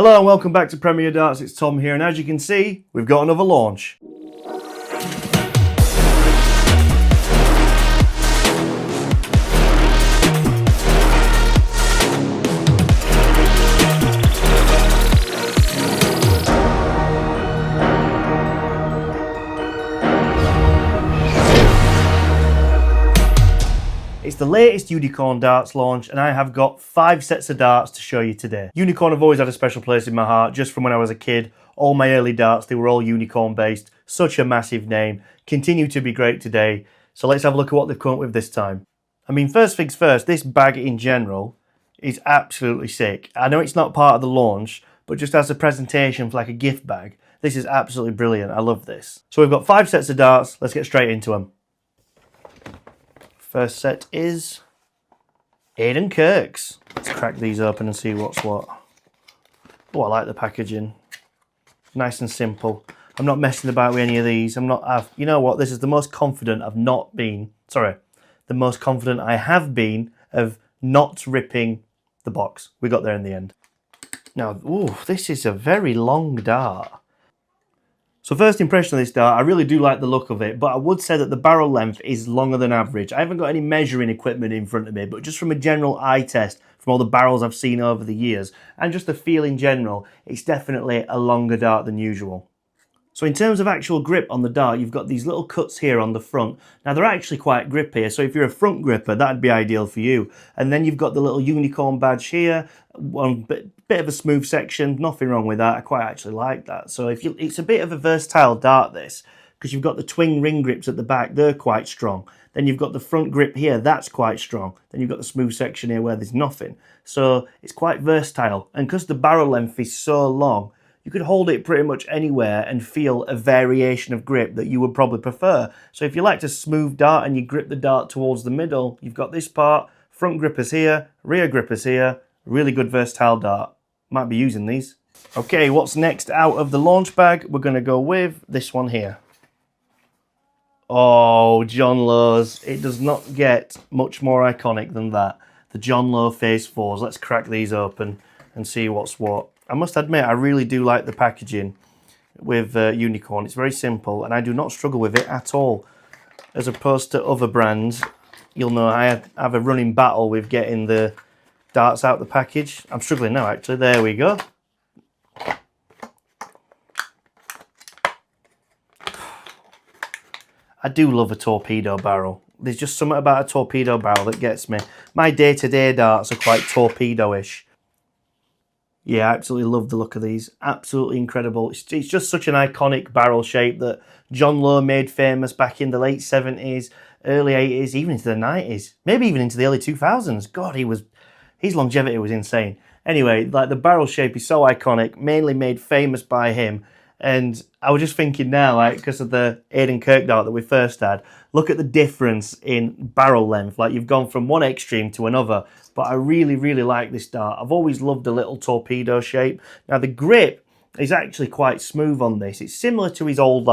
Hello and welcome back to Premier Darts, it's Tom here, and as you can see, we've got another launch. It's the latest Unicorn darts launch, and I have got 5 sets of darts to show you today. Unicorn have always had a special place in my heart, just from when I was a kid. All my early darts, they were all Unicorn based. Such a massive name. Continue to be great today. So let's have a look at what they've come up with this time. I mean, first things first, this bag in general is absolutely sick. I know it's not part of the launch, but just as a presentation for like a gift bag, this is absolutely brilliant. I love this. So we've got 5 sets of darts. Let's get straight into them. First set is Aiden Kirk's. Let's crack these open and see what's what. Oh, I like the packaging. Nice and simple. I'm not messing about with any of these. You know what? This is the most confident I've not been. Sorry. The most confident I have been of not ripping the box. We got there in the end. Now, ooh, this is a very long dart. So first impression of this dart, I really do like the look of it, but I would say that the barrel length is longer than average. I haven't got any measuring equipment in front of me, but just from a general eye test, from all the barrels I've seen over the years, and just the feel in general, it's definitely a longer dart than usual. So in terms of actual grip on the dart, you've got these little cuts here on the front. Now they're actually quite grippy, so if you're a front gripper, that'd be ideal for you. And then you've got the little unicorn badge here, one bit of a smooth section, nothing wrong with that. I quite actually like that. So it's a bit of a versatile dart this, because you've got the twin ring grips at the back, they're quite strong. Then you've got the front grip here, that's quite strong. Then you've got the smooth section here where there's nothing. So it's quite versatile. And because the barrel length is so long, you could hold it pretty much anywhere and feel a variation of grip that you would probably prefer. So if you like a smooth dart and you grip the dart towards the middle, you've got this part, front grippers here, rear grippers here, really good versatile dart. Might be using these. Okay, what's next out of the launch bag? We're going to go with this one here. Oh, John Lowe's. It does not get much more iconic than that. The John Lowe Phase 4s. Let's crack these open and see what's what. I must admit, I really do like the packaging with Unicorn. It's very simple, and I do not struggle with it at all. As opposed to other brands, you'll know I have a running battle with getting the darts out the package. I'm struggling now, actually. There we go. I do love a torpedo barrel. There's just something about a torpedo barrel that gets me. My day-to-day darts are quite torpedo-ish. Yeah, I absolutely love the look of these. Absolutely incredible. It's just such an iconic barrel shape that John Lowe made famous back in the late 70s, early 80s, even into the 90s. Maybe even into the early 2000s. God, his longevity was insane. Anyway, like the barrel shape is so iconic, mainly made famous by him. And I was just thinking now, like, because of the Aiden Kirk dart that we first had, look at the difference in barrel length. Like, you've gone from one extreme to another. But I really, really like this dart. I've always loved the little torpedo shape. Now, the grip is actually quite smooth on this. It's similar to his old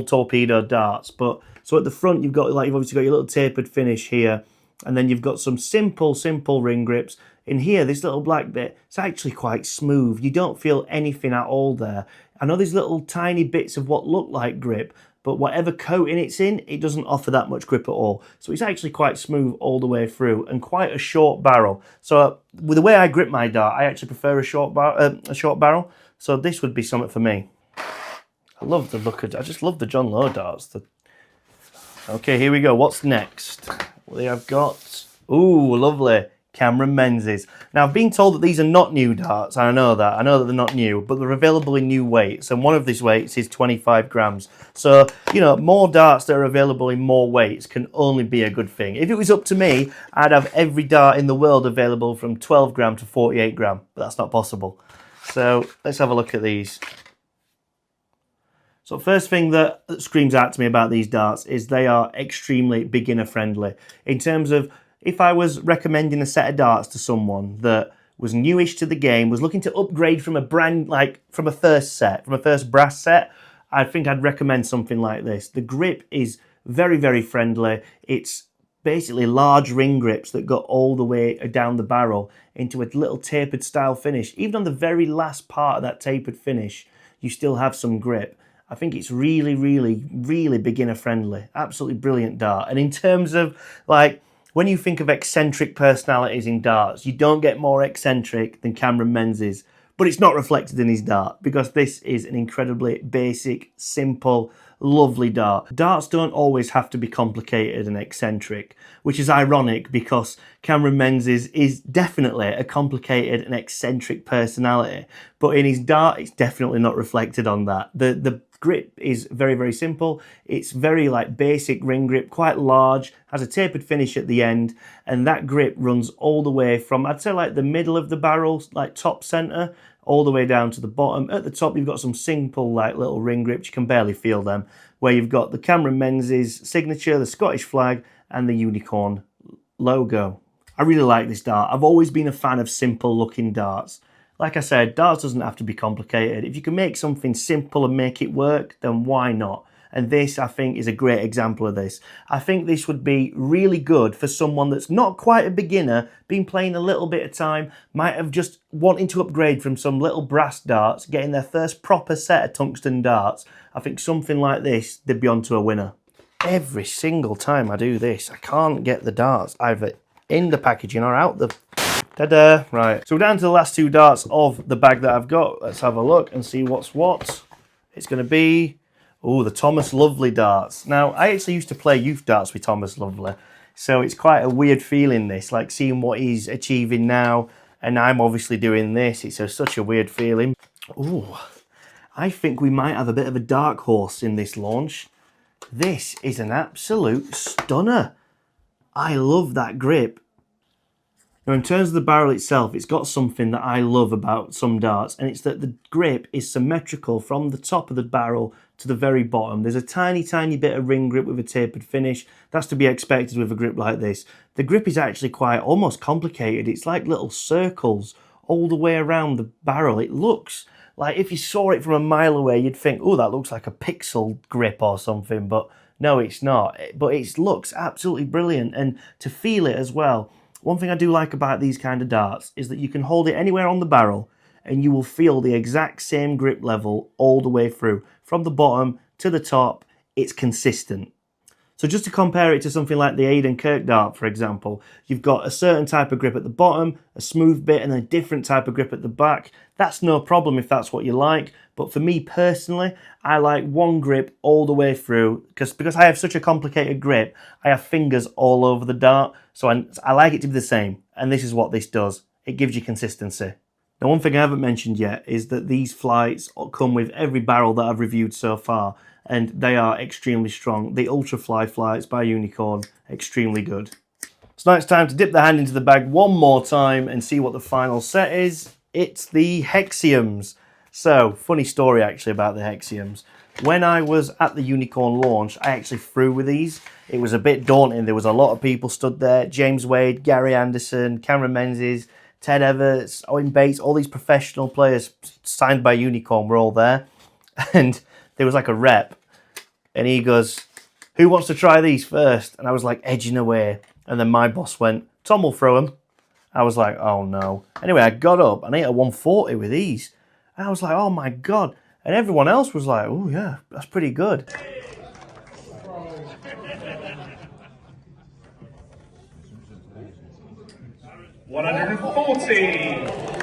torpedo darts. But so at the front, you've obviously got your little tapered finish here. And then you've got some simple ring grips. In here, this little black bit, it's actually quite smooth. You don't feel anything at all there. I know there's little tiny bits of what look like grip, but whatever coating it's in, it doesn't offer that much grip at all. So it's actually quite smooth all the way through and quite a short barrel. So with the way I grip my dart, I actually prefer a short barrel. So this would be something for me. I love the look of, I just love the John Lowe darts. Okay, here we go. What's next? We have got, ooh, lovely, Cameron Menzies. Now, I've been told that these are not new darts. I know that they're not new, but they're available in new weights. And one of these weights is 25 grams. So, you know, more darts that are available in more weights can only be a good thing. If it was up to me, I'd have every dart in the world available from 12 gram to 48 gram, but that's not possible. So let's have a look at these. So first thing that screams out to me about these darts is they are extremely beginner friendly. In terms of, if I was recommending a set of darts to someone that was newish to the game, was looking to upgrade from a brand, like from a first brass set, I think I'd recommend something like this. The grip is very, very friendly. It's basically large ring grips that go all the way down the barrel into a little tapered style finish. Even on the very last part of that tapered finish, you still have some grip. I think it's really, really, really beginner friendly. Absolutely brilliant dart. And in terms of like, when you think of eccentric personalities in darts, you don't get more eccentric than Cameron Menzies, but it's not reflected in his dart because this is an incredibly basic, simple, lovely dart. Darts don't always have to be complicated and eccentric, which is ironic because Cameron Menzies is definitely a complicated and eccentric personality, but in his dart, it's definitely not reflected on that. The grip is very, very simple. It's very like basic ring grip, quite large, has a tapered finish at the end, and that grip runs all the way from, I'd say like the middle of the barrel, like top center, all the way down to the bottom. At the top, you've got some simple like little ring grips, you can barely feel them, where you've got the Cameron Menzies signature, the Scottish flag, and the unicorn logo. I really like this dart. I've always been a fan of simple looking darts. Like I said, darts doesn't have to be complicated. If you can make something simple and make it work, then why not? And this, I think, is a great example of this. I think this would be really good for someone that's not quite a beginner, been playing a little bit of time, might have just wanting to upgrade from some little brass darts, getting their first proper set of tungsten darts. I think something like this, they'd be onto a winner. Every single time I do this, I can't get the darts either in the packaging or out the... Ta-da! Right, so we're down to the last two darts of the bag that I've got. Let's have a look and see what's what. It's going to be, oh, the Thomas Lovely darts. Now, I actually used to play youth darts with Thomas Lovely, so it's quite a weird feeling this, like seeing what he's achieving now, and I'm obviously doing this. It's such a weird feeling. Ooh, I think we might have a bit of a dark horse in this launch. This is an absolute stunner. I love that grip. Now, in terms of the barrel itself, it's got something that I love about some darts, and it's that the grip is symmetrical from the top of the barrel to the very bottom. There's a tiny, tiny bit of ring grip with a tapered finish. That's to be expected with a grip like this. The grip is actually quite almost complicated. It's like little circles all the way around the barrel. It looks like if you saw it from a mile away, you'd think, oh, that looks like a pixel grip or something, but no, it's not. But it looks absolutely brilliant, and to feel it as well. One thing I do like about these kind of darts is that you can hold it anywhere on the barrel and you will feel the exact same grip level all the way through. From the bottom to the top, it's consistent. So just to compare it to something like the Aiden Kirk dart, for example, you've got a certain type of grip at the bottom, a smooth bit, and a different type of grip at the back. That's no problem if that's what you like. But for me personally, I like one grip all the way through because I have such a complicated grip, I have fingers all over the dart. So I like it to be the same. And this is what this does. It gives you consistency. Now, one thing I haven't mentioned yet is that these flights come with every barrel that I've reviewed so far, and they are extremely strong. The Ultrafly flights by Unicorn, extremely good. So now it's time to dip the hand into the bag one more time and see what the final set is. It's the Hexiums. So, funny story actually about the Hexiums. When I was at the Unicorn launch, I actually threw with these. It was a bit daunting. There was a lot of people stood there. James Wade, Gary Anderson, Cameron Menzies, Ted Everts, Owen Bates, all these professional players signed by Unicorn were all there. And there was like a rep. And he goes, who wants to try these first? And I was like edging away. And then my boss went, Tom will throw them. I was like, oh no. Anyway, I got up and I hit a 140 with these. And I was like, oh my God. And everyone else was like, oh yeah, that's pretty good. $140.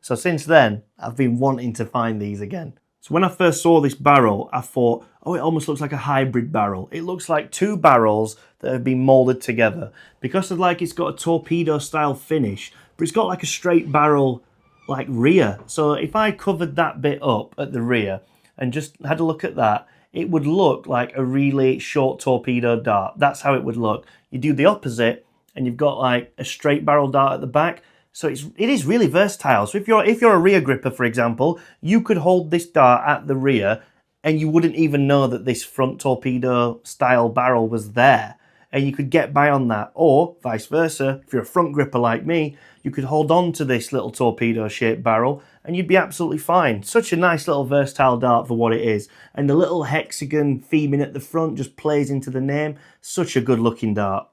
So since then, I've been wanting to find these again. So when I first saw this barrel, I thought, oh, it almost looks like a hybrid barrel. It looks like two barrels that have been molded together. Because of like it's got a torpedo style finish, but it's got like a straight barrel like rear. So if I covered that bit up at the rear and just had a look at that, it would look like a really short torpedo dart. That's how it would look. You do the opposite and you've got like a straight barrel dart at the back. So it is really versatile. So if you're a rear gripper, for example, you could hold this dart at the rear and you wouldn't even know that this front torpedo style barrel was there. and you could get by on that. Or vice versa, if you're a front gripper like me, you could hold on to this little torpedo shaped barrel and you'd be absolutely fine. Such a nice little versatile dart for what it is. And the little hexagon theming at the front just plays into the name. Such a good looking dart.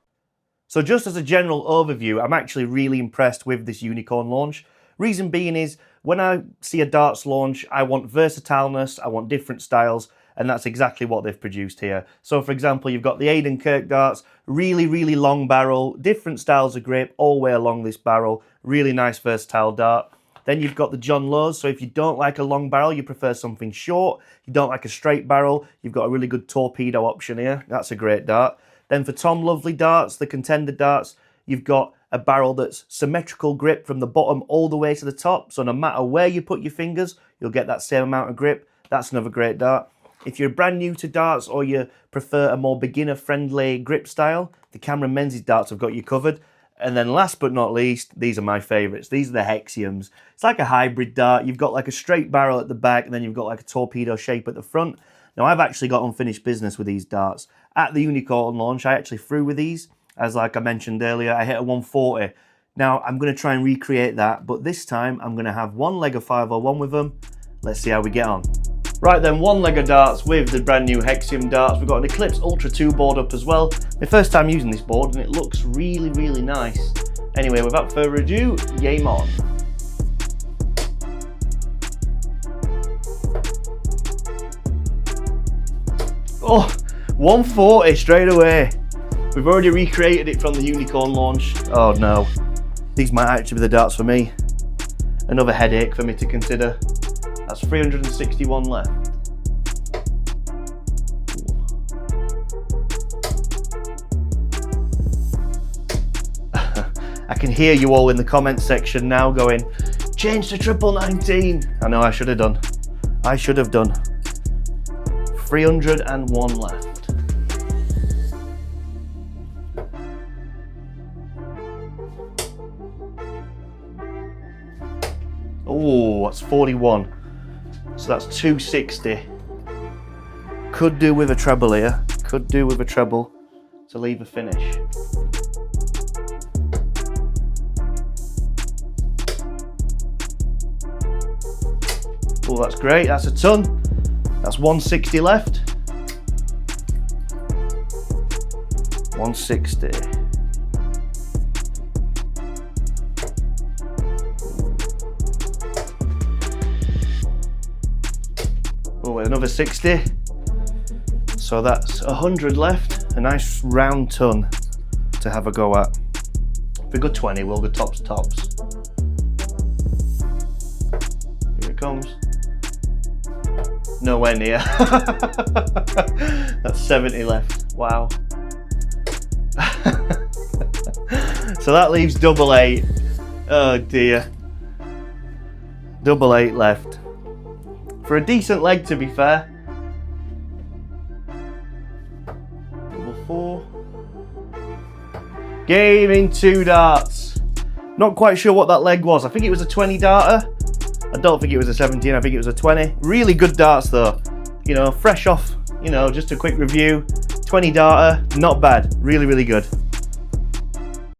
So just as a general overview, I'm actually really impressed with this Unicorn launch. Reason being is, when I see a darts launch, I want versatileness, I want different styles, and that's exactly what they've produced here. So for example, you've got the Aiden Kirk darts, really, really long barrel, different styles of grip all the way along this barrel, really nice versatile dart. Then you've got the John Lowe's, so if you don't like a long barrel, you prefer something short, you don't like a straight barrel, you've got a really good torpedo option here, that's a great dart. Then for Tom Lovely darts, the contender darts, you've got a barrel that's symmetrical grip from the bottom all the way to the top, so no matter where you put your fingers, you'll get that same amount of grip. That's another great dart. If you're brand new to darts or you prefer a more beginner-friendly grip style, the Cameron Menzies darts have got you covered. And then last but not least, these are my favourites. These are the Hexiums. It's like a hybrid dart. You've got like a straight barrel at the back and then you've got like a torpedo shape at the front. Now, I've actually got unfinished business with these darts. At the Unicorn launch, I actually threw with these. As like I mentioned earlier, I hit a 140. Now, I'm going to try and recreate that, but this time I'm going to have one leg of 501 with them. Let's see how we get on. Right then, one leg of darts with the brand new Hexium darts. We've got an Eclipse Ultra 2 board up as well. My first time using this board and it looks really, really nice. Anyway, without further ado, game on. Oh, 140 straight away. We've already recreated it from the Unicorn launch. Oh no, these might actually be the darts for me. Another headache for me to consider. That's 361 left. I can hear you all in the comments section now going, change to triple 19. I know I should have done. I should have done. 301 left. Oh, that's 41. So that's 260. Could do with a treble here. Could do with a treble to leave a finish. Oh, that's great. That's a ton. That's 160 left. 160. Oh, another 60. So that's 100 left. A nice round ton to have a go at. If we go 20, we'll go tops to tops. Here it comes. Nowhere near. That's 70 left. Wow. So that leaves double 8. Oh dear. Double 8 left. For a decent leg, to be fair. Double 4. Game in 2 darts. Not quite sure what that leg was. I think it was a 20 darter. I don't think it was a 17, I think it was a 20. Really good darts though. You know, fresh off, you know, just a quick review. 20 darter, not bad. Really, really good.